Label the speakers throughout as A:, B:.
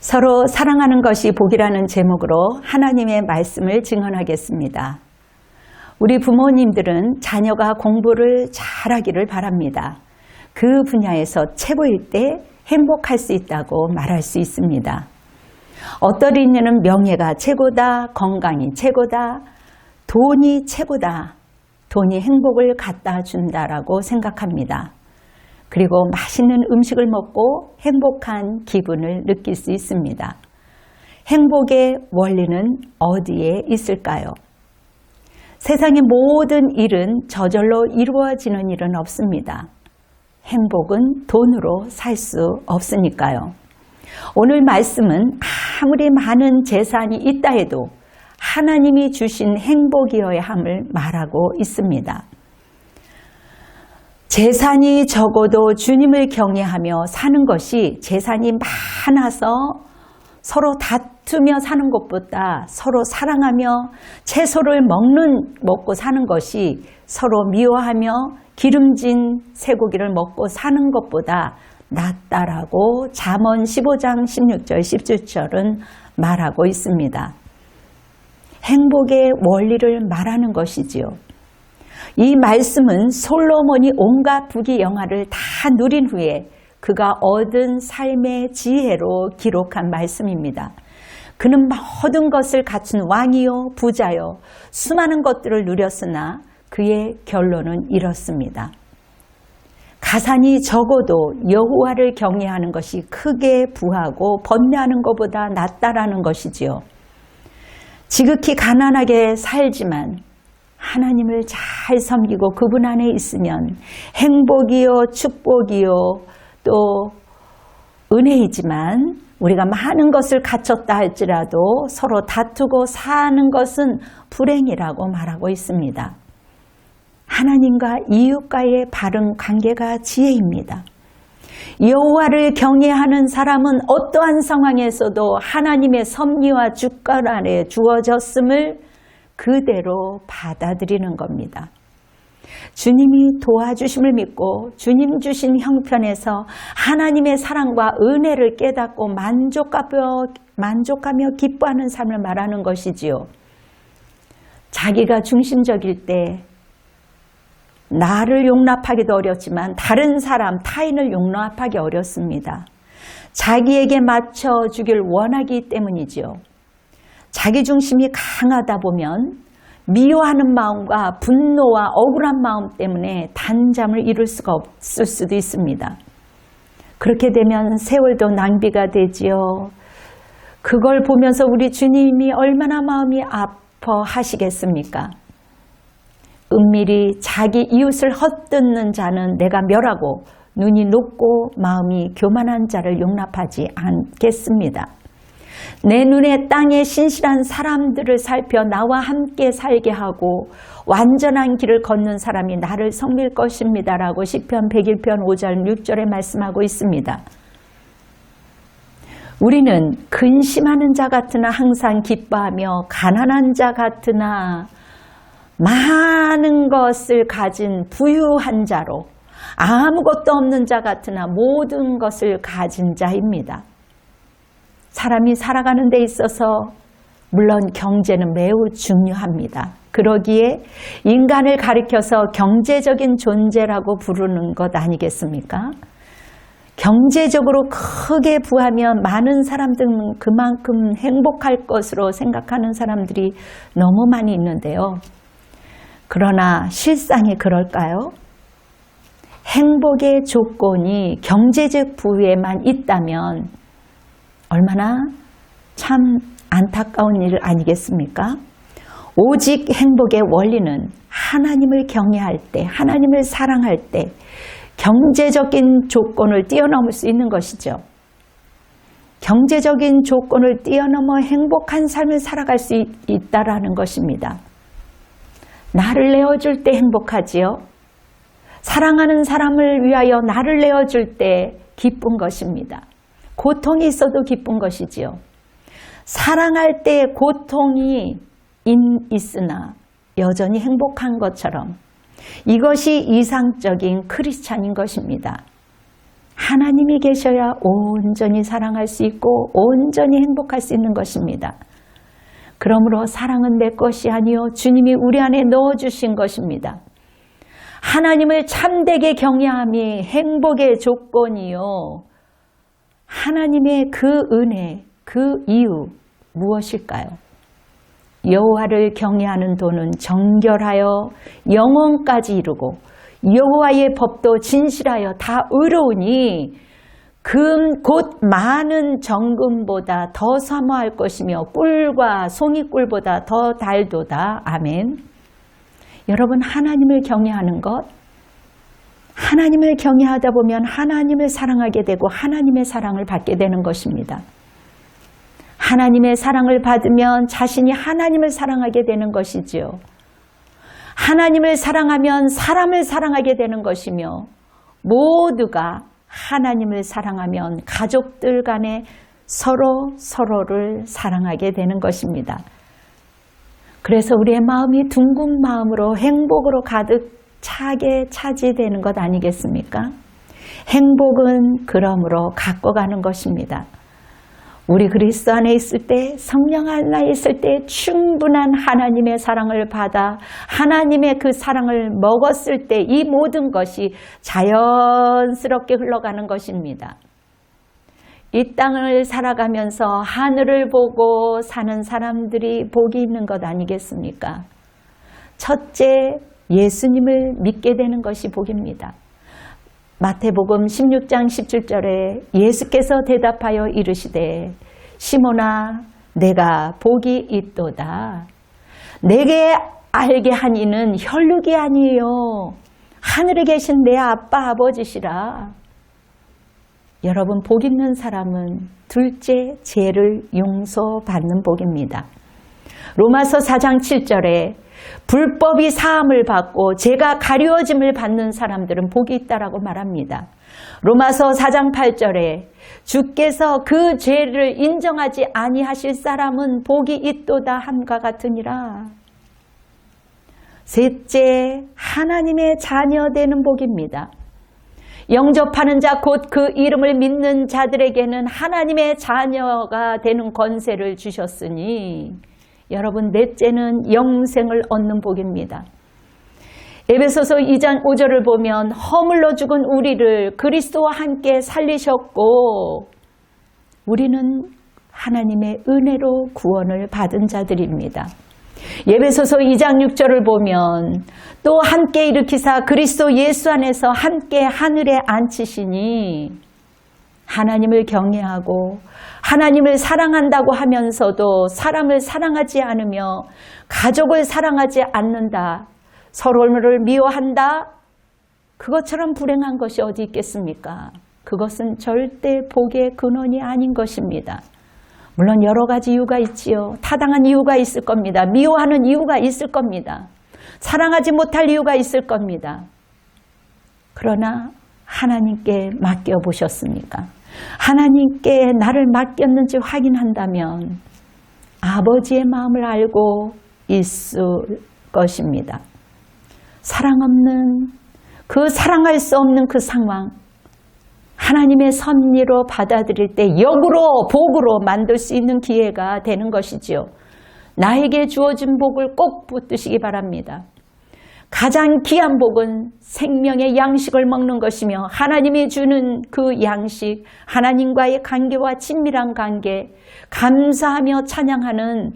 A: 서로 사랑하는 것이 복이라는 제목으로 하나님의 말씀을 증언하겠습니다. 우리 부모님들은 자녀가 공부를 잘하기를 바랍니다. 그 분야에서 최고일 때 행복할 수 있다고 말할 수 있습니다. 어떠리냐는 명예가 최고다, 건강이 최고다, 돈이 최고다, 돈이 행복을 갖다 준다라고 생각합니다. 그리고 맛있는 음식을 먹고 행복한 기분을 느낄 수 있습니다. 행복의 원리는 어디에 있을까요? 세상의 모든 일은 저절로 이루어지는 일은 없습니다. 행복은 돈으로 살 수 없으니까요. 오늘 말씀은 아무리 많은 재산이 있다 해도 하나님이 주신 행복이어야 함을 말하고 있습니다. 재산이 적어도 주님을 경외하며 사는 것이 재산이 많아서 서로 다투며 사는 것보다 서로 사랑하며 채소를 먹고 사는 것이 서로 미워하며 기름진 쇠고기를 먹고 사는 것보다 낫다라고 잠언 15장 16절 17절은 말하고 있습니다. 행복의 원리를 말하는 것이지요. 이 말씀은 솔로몬이 온갖 부귀영화를 다 누린 후에 그가 얻은 삶의 지혜로 기록한 말씀입니다. 그는 모든 것을 갖춘 왕이요 부자요 수많은 것들을 누렸으나 그의 결론은 이렇습니다. 가산이 적어도 여호와를 경외하는 것이 크게 부하고 번뇌하는 것보다 낫다라는 것이지요. 지극히 가난하게 살지만 하나님을 잘 섬기고 그분 안에 있으면 행복이요 축복이요 또 은혜이지만 우리가 많은 것을 갖췄다 할지라도 서로 다투고 사는 것은 불행이라고 말하고 있습니다. 하나님과 이웃과의 바른 관계가 지혜입니다. 여호와를 경외하는 사람은 어떠한 상황에서도 하나님의 섭리와 주권 아래 주어졌음을 그대로 받아들이는 겁니다. 주님이 도와주심을 믿고 주님 주신 형편에서 하나님의 사랑과 은혜를 깨닫고 만족하며 기뻐하는 삶을 말하는 것이지요. 자기가 중심적일 때 나를 용납하기도 어렵지만 다른 사람, 타인을 용납하기 어렵습니다. 자기에게 맞춰주길 원하기 때문이지요. 자기 중심이 강하다 보면 미워하는 마음과 분노와 억울한 마음 때문에 단잠을 이룰 수가 없을 수도 있습니다. 그렇게 되면 세월도 낭비가 되지요. 그걸 보면서 우리 주님이 얼마나 마음이 아파하시겠습니까? 은밀히 자기 이웃을 헛뜯는 자는 내가 멸하고 눈이 높고 마음이 교만한 자를 용납하지 않겠습니다. 내 눈에 땅에 신실한 사람들을 살펴 나와 함께 살게 하고 완전한 길을 걷는 사람이 나를 섬길 것입니다. 라고 시편 101편 5절 6절에 말씀하고 있습니다. 우리는 근심하는 자 같으나 항상 기뻐하며 가난한 자 같으나 많은 것을 가진 부유한 자로 아무것도 없는 자 같으나 모든 것을 가진 자입니다. 사람이 살아가는 데 있어서 물론 경제는 매우 중요합니다. 그러기에 인간을 가리켜서 경제적인 존재라고 부르는 것 아니겠습니까? 경제적으로 크게 부하면 많은 사람들은 그만큼 행복할 것으로 생각하는 사람들이 너무 많이 있는데요. 그러나 실상이 그럴까요? 행복의 조건이 경제적 부에만 있다면 얼마나 참 안타까운 일 아니겠습니까? 오직 행복의 원리는 하나님을 경외할 때, 하나님을 사랑할 때 경제적인 조건을 뛰어넘을 수 있는 것이죠. 경제적인 조건을 뛰어넘어 행복한 삶을 살아갈 수 있다라는 것입니다. 나를 내어줄 때 행복하지요. 사랑하는 사람을 위하여 나를 내어줄 때 기쁜 것입니다. 고통이 있어도 기쁜 것이지요. 사랑할 때 고통이 있으나 여전히 행복한 것처럼 이것이 이상적인 크리스찬인 것입니다. 하나님이 계셔야 온전히 사랑할 수 있고 온전히 행복할 수 있는 것입니다. 그러므로 사랑은 내 것이 아니요 주님이 우리 안에 넣어주신 것입니다. 하나님을 참되게 경외함이 행복의 조건이요. 하나님의 그 은혜, 그 이유 무엇일까요? 여호와를 경외하는 도는 정결하여 영원까지 이루고 여호와의 법도 진실하여 다 의로우니 금 곧 많은 정금보다 더 사모할 것이며 꿀과 송이꿀보다 더 달도다. 아멘. 여러분, 하나님을 경외하는 것, 하나님을 경외하다 보면 하나님을 사랑하게 되고 하나님의 사랑을 받게 되는 것입니다. 하나님의 사랑을 받으면 자신이 하나님을 사랑하게 되는 것이지요. 하나님을 사랑하면 사람을 사랑하게 되는 것이며 모두가 하나님을 사랑하면 가족들 간에 서로를 사랑하게 되는 것입니다. 그래서 우리의 마음이 둥근 마음으로 행복으로 가득 차게 차지되는 것 아니겠습니까? 행복은 그러므로 갖고 가는 것입니다. 우리 그리스도 안에 있을 때, 성령 안에 있을 때 충분한 하나님의 사랑을 받아 하나님의 그 사랑을 먹었을 때 이 모든 것이 자연스럽게 흘러가는 것입니다. 이 땅을 살아가면서 하늘을 보고 사는 사람들이 복이 있는 것 아니겠습니까? 첫째, 예수님을 믿게 되는 것이 복입니다. 마태복음 16장 17절에 예수께서 대답하여 이르시되 시몬아 내가 복이 있도다. 내게 알게 한 이는 혈육이 아니에요. 하늘에 계신 내 아빠 아버지시라. 여러분, 복 있는 사람은 둘째, 죄를 용서받는 복입니다. 로마서 4장 7절에 불법이 사함을 받고 죄가 가려짐을 받는 사람들은 복이 있다라고 말합니다. 로마서 4장 8절에 주께서 그 죄를 인정하지 아니하실 사람은 복이 있도다 함과 같으니라. 셋째, 하나님의 자녀 되는 복입니다. 영접하는 자 곧 그 이름을 믿는 자들에게는 하나님의 자녀가 되는 권세를 주셨으니 여러분, 넷째는 영생을 얻는 복입니다. 에베소서 2장 5절을 보면 허물로 죽은 우리를 그리스도와 함께 살리셨고 우리는 하나님의 은혜로 구원을 받은 자들입니다. 에베소서 2장 6절을 보면 또 함께 일으키사 그리스도 예수 안에서 함께 하늘에 앉히시니 하나님을 경외하고 하나님을 사랑한다고 하면서도 사람을 사랑하지 않으며 가족을 사랑하지 않는다. 서로를 미워한다. 그것처럼 불행한 것이 어디 있겠습니까? 그것은 절대 복의 근원이 아닌 것입니다. 물론 여러 가지 이유가 있지요. 타당한 이유가 있을 겁니다. 미워하는 이유가 있을 겁니다. 사랑하지 못할 이유가 있을 겁니다. 그러나 하나님께 맡겨보셨습니까? 하나님께 나를 맡겼는지 확인한다면 아버지의 마음을 알고 있을 것입니다. 사랑 없는, 그 사랑할 수 없는 그 상황, 하나님의 섭리로 받아들일 때 역으로 복으로 만들 수 있는 기회가 되는 것이지요. 나에게 주어진 복을 꼭 붙드시기 바랍니다. 가장 귀한 복은 생명의 양식을 먹는 것이며 하나님이 주는 그 양식, 하나님과의 관계와 친밀한 관계, 감사하며 찬양하는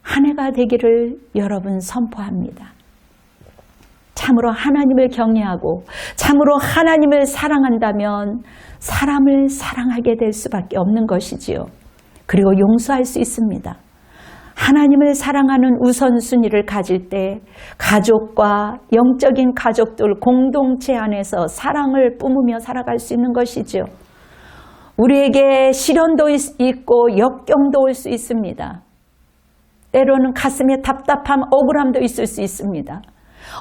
A: 한 해가 되기를 여러분 선포합니다. 참으로 하나님을 경외하고 참으로 하나님을 사랑한다면 사람을 사랑하게 될 수밖에 없는 것이지요. 그리고 용서할 수 있습니다. 하나님을 사랑하는 우선순위를 가질 때 가족과 영적인 가족들 공동체 안에서 사랑을 뿜으며 살아갈 수 있는 것이죠. 우리에게 시련도 있고 역경도 올 수 있습니다. 때로는 가슴에 답답함, 억울함도 있을 수 있습니다.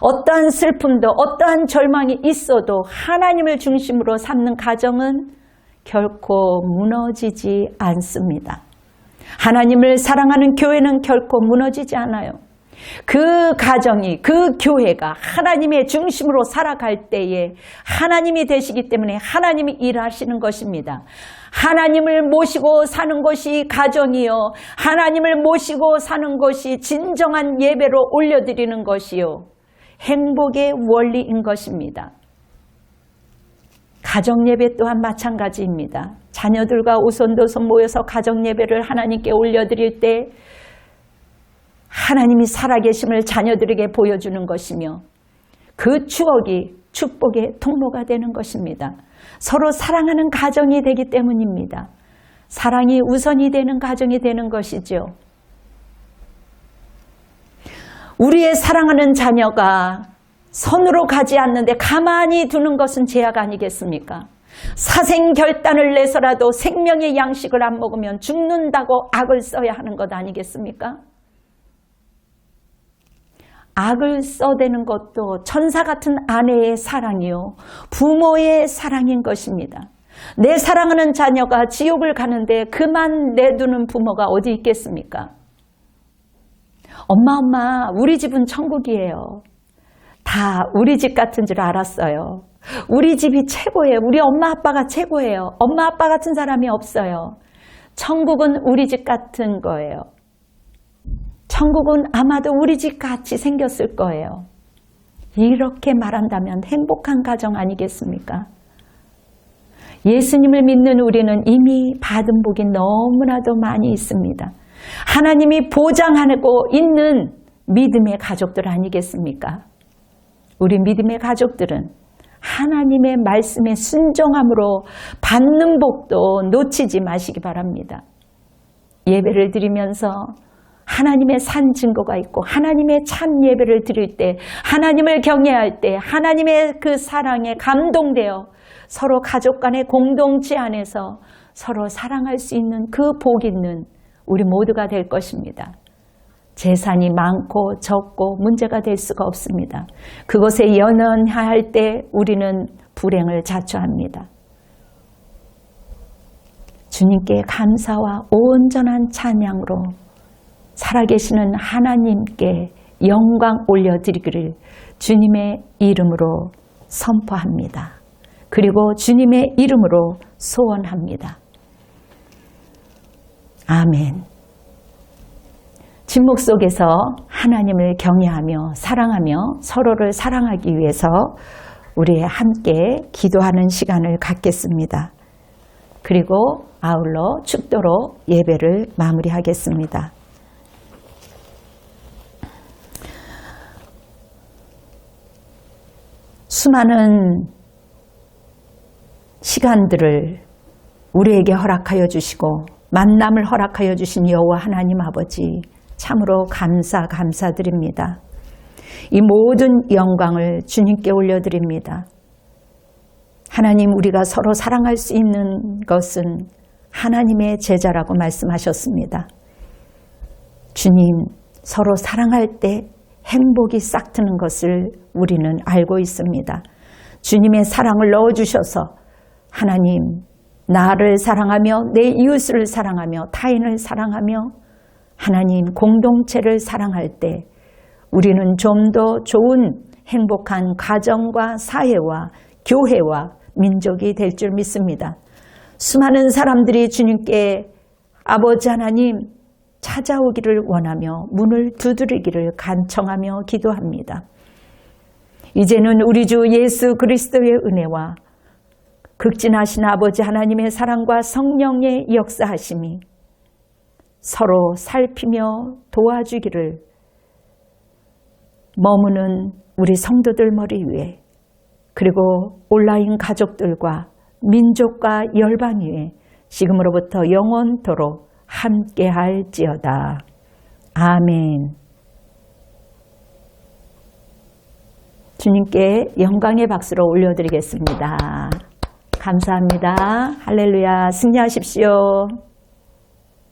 A: 어떠한 슬픔도 어떠한 절망이 있어도 하나님을 중심으로 삼는 가정은 결코 무너지지 않습니다. 하나님을 사랑하는 교회는 결코 무너지지 않아요. 그 가정이, 그 교회가 하나님의 중심으로 살아갈 때에 하나님이 되시기 때문에 하나님이 일하시는 것입니다. 하나님을 모시고 사는 것이 가정이요, 하나님을 모시고 사는 것이 진정한 예배로 올려드리는 것이요, 행복의 원리인 것입니다. 가정예배 또한 마찬가지입니다. 자녀들과 오손도손 모여서 가정예배를 하나님께 올려드릴 때 하나님이 살아계심을 자녀들에게 보여주는 것이며 그 추억이 축복의 통로가 되는 것입니다. 서로 사랑하는 가정이 되기 때문입니다. 사랑이 우선이 되는 가정이 되는 것이죠. 우리의 사랑하는 자녀가 선으로 가지 않는데 가만히 두는 것은 죄악 아니겠습니까? 사생결단을 내서라도 생명의 양식을 안 먹으면 죽는다고 악을 써야 하는 것 아니겠습니까? 악을 써대는 것도 천사 같은 아내의 사랑이요, 부모의 사랑인 것입니다. 내 사랑하는 자녀가 지옥을 가는데 그만 내두는 부모가 어디 있겠습니까? 엄마, 우리 집은 천국이에요. 다 우리 집 같은 줄 알았어요. 우리 집이 최고예요. 우리 엄마 아빠가 최고예요. 엄마 아빠 같은 사람이 없어요. 천국은 우리 집 같은 거예요. 천국은 아마도 우리 집 같이 생겼을 거예요. 이렇게 말한다면 행복한 가정 아니겠습니까? 예수님을 믿는 우리는 이미 받은 복이 너무나도 많이 있습니다. 하나님이 보장하고 있는 믿음의 가족들 아니겠습니까? 우리 믿음의 가족들은 하나님의 말씀에 순종함으로 받는 복도 놓치지 마시기 바랍니다. 예배를 드리면서 하나님의 산 증거가 있고 하나님의 참 예배를 드릴 때, 하나님을 경외할 때 하나님의 그 사랑에 감동되어 서로 가족 간의 공동체 안에서 서로 사랑할 수 있는 그 복 있는 우리 모두가 될 것입니다. 재산이 많고 적고 문제가 될 수가 없습니다. 그것에 연연할 때 우리는 불행을 자초합니다. 주님께 감사와 온전한 찬양으로 살아계시는 하나님께 영광 올려드리기를 주님의 이름으로 선포합니다. 그리고 주님의 이름으로 소원합니다. 아멘. 침묵 속에서 하나님을 경외하며 사랑하며 서로를 사랑하기 위해서 우리 함께 기도하는 시간을 갖겠습니다. 그리고 아울러 축도로 예배를 마무리하겠습니다. 수많은 시간들을 우리에게 허락하여 주시고 만남을 허락하여 주신 여호와 하나님 아버지, 참으로 감사드립니다. 이 모든 영광을 주님께 올려드립니다. 하나님, 우리가 서로 사랑할 수 있는 것은 하나님의 제자라고 말씀하셨습니다. 주님, 서로 사랑할 때 행복이 싹 트는 것을 우리는 알고 있습니다. 주님의 사랑을 넣어주셔서 하나님, 나를 사랑하며 내 이웃을 사랑하며 타인을 사랑하며 하나님 공동체를 사랑할 때 우리는 좀 더 좋은 행복한 가정과 사회와 교회와 민족이 될 줄 믿습니다. 수많은 사람들이 주님께 아버지 하나님 찾아오기를 원하며 문을 두드리기를 간청하며 기도합니다. 이제는 우리 주 예수 그리스도의 은혜와 극진하신 아버지 하나님의 사랑과 성령의 역사하심이 서로 살피며 도와주기를 머무는 우리 성도들 머리 위에, 그리고 온라인 가족들과 민족과 열방 위에 지금으로부터 영원토록 함께할지어다. 아멘. 주님께 영광의 박수로 올려드리겠습니다. 감사합니다. 할렐루야. 승리하십시오.